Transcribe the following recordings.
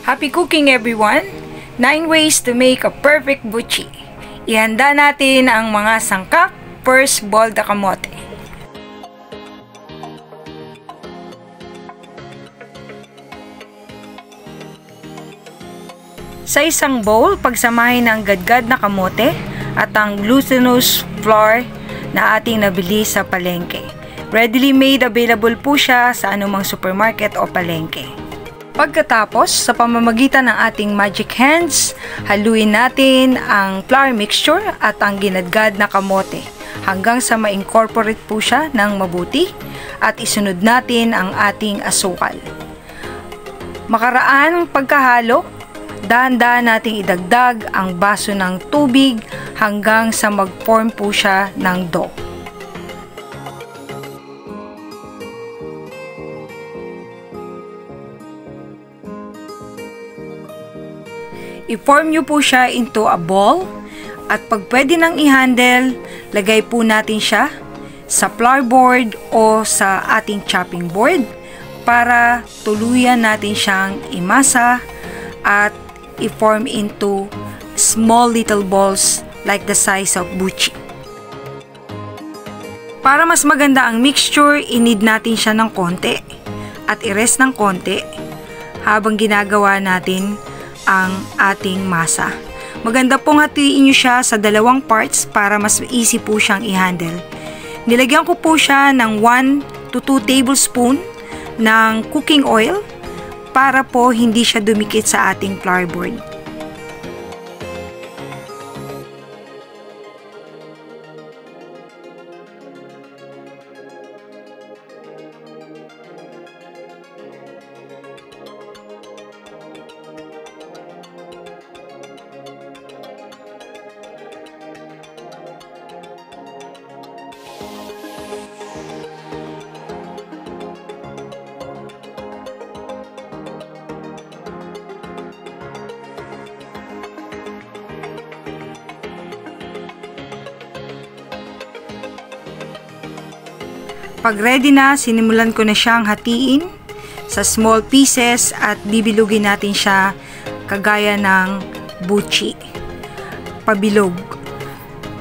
Happy cooking everyone! 9 ways to make a perfect buchi. Ihanda natin ang mga sangkap. First, bolda kamote. Sa isang bowl, pagsamahin ang gadgad na kamote at ang glutinous flour na ating nabili sa palengke. Readily made available po siya sa anumang supermarket o palengke. Pagkatapos, sa pamamagitan ng ating magic hands, haluin natin ang flour mixture at ang ginadgad na kamote hanggang sa ma-incorporate po siya ng mabuti at isunod natin ang ating asukal. Makaraan pagkahalo, dahan-dahan nating idagdag ang baso ng tubig hanggang sa mag-form po siya ng dough. I-form nyo po siya into a ball at pag pwede nang i-handle, lagay po natin siya sa flour board o sa ating chopping board para tuluyan natin siyang imasa at i-form into small little balls like the size of buchi. Para mas maganda ang mixture, i-knead natin siya ng konti at i-rest ng konti habang ginagawa natin ang ating masa. Maganda pong hatiin nyo siya sa dalawang parts para mas easy po siyang i-handle. Nilagyan ko po siya ng 1 to 2 tablespoon ng cooking oil para po hindi siya dumikit sa ating flour board. Pag ready na, sinimulan ko na siyang hatiin sa small pieces at bibilugin natin siya kagaya ng buchi. Pabilog.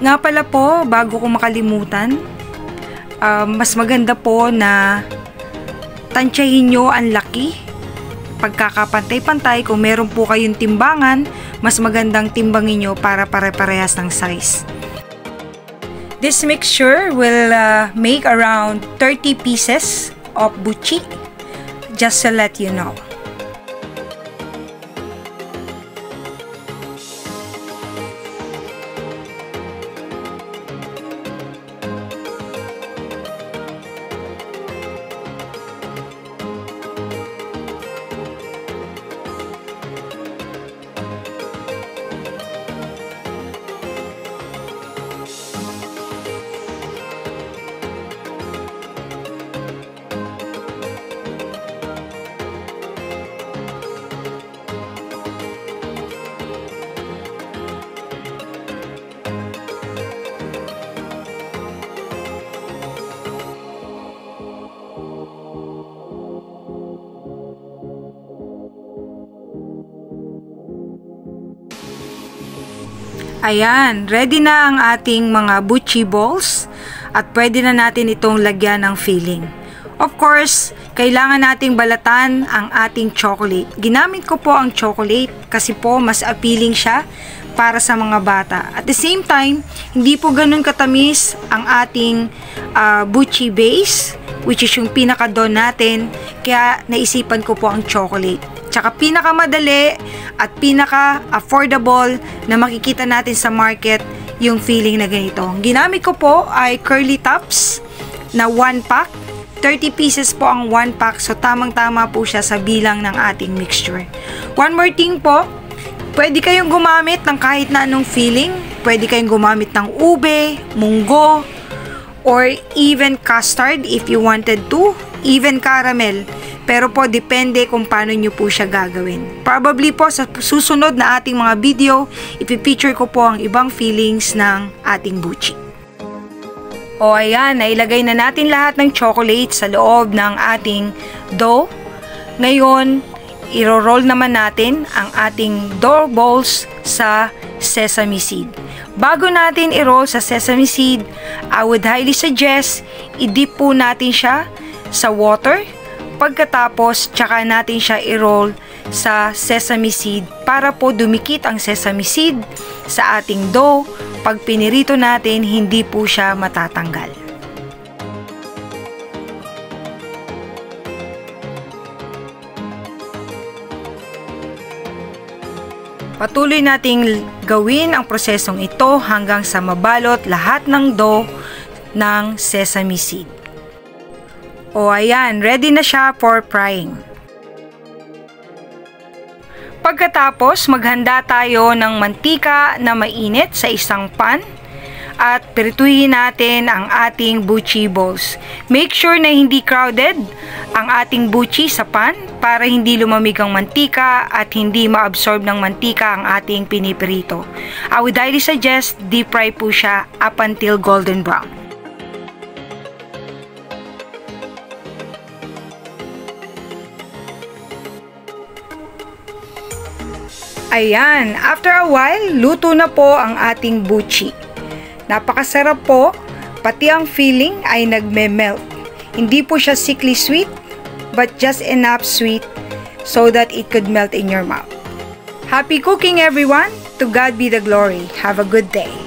Nga pala po, bago ko makalimutan, mas maganda po na tansyahin nyo ang laki. Pagkakapantay-pantay, kung meron po kayong timbangan, mas magandang timbangin nyo para pare-parehas ng size. This mixture will make around 30 pieces of buchi, just to let you know. Ayan, ready na ang ating mga buchi balls at pwede na natin itong lagyan ng filling. Of course, kailangan nating balatan ang ating chocolate. Ginamit ko po ang chocolate kasi po mas appealing siya para sa mga bata. At the same time, hindi po ganun katamis ang ating buchi base, which is yung pinaka-dough natin, kaya naisipan ko po ang chocolate. Tsaka pinakamadali at pinaka-affordable na makikita natin sa market yung feeling na ganito. Ginamit ko po ay curly tops na 1 pack. 30 pieces po ang 1 pack, so tamang-tama po siya sa bilang ng ating mixture. One more thing po, pwede kayong gumamit ng kahit na anong filling. Pwede kayong gumamit ng ube, munggo, or even custard if you wanted to, even caramel. Pero po, depende kung paano nyo po siya gagawin. Probably po, sa susunod na ating mga video, ipipicture ko po ang ibang fillings ng ating buchi. O ayan, nailagay na natin lahat ng chocolate sa loob ng ating dough. Ngayon, iro-roll naman natin ang ating dough balls sa sesame seed. Bago natin i-roll sa sesame seed, I would highly suggest i-dip po natin siya sa water. Pagkatapos, tsaka natin siya i-roll sa sesame seed para po dumikit ang sesame seed sa ating dough. Pag pinirito natin, hindi po siya matatanggal. Patuloy nating gawin ang prosesong ito hanggang sa mabalot lahat ng dough ng sesame seed. O ayan, ready na siya for frying. Pagkatapos, maghanda tayo ng mantika na mainit sa isang pan at pirituhin natin ang ating buchi balls. Make sure na hindi crowded ang ating buchi sa pan para hindi lumamig ang mantika at hindi ma-absorb ng mantika ang ating pinipirito. I would highly suggest deep fry po siya up until golden brown. Ayan, after a while, luto na po ang ating buchi. Napakasarap po, pati ang filling ay nagme-melt. Hindi po siya sickly sweet, but just enough sweet so that it could melt in your mouth. Happy cooking everyone! To God be the glory. Have a good day.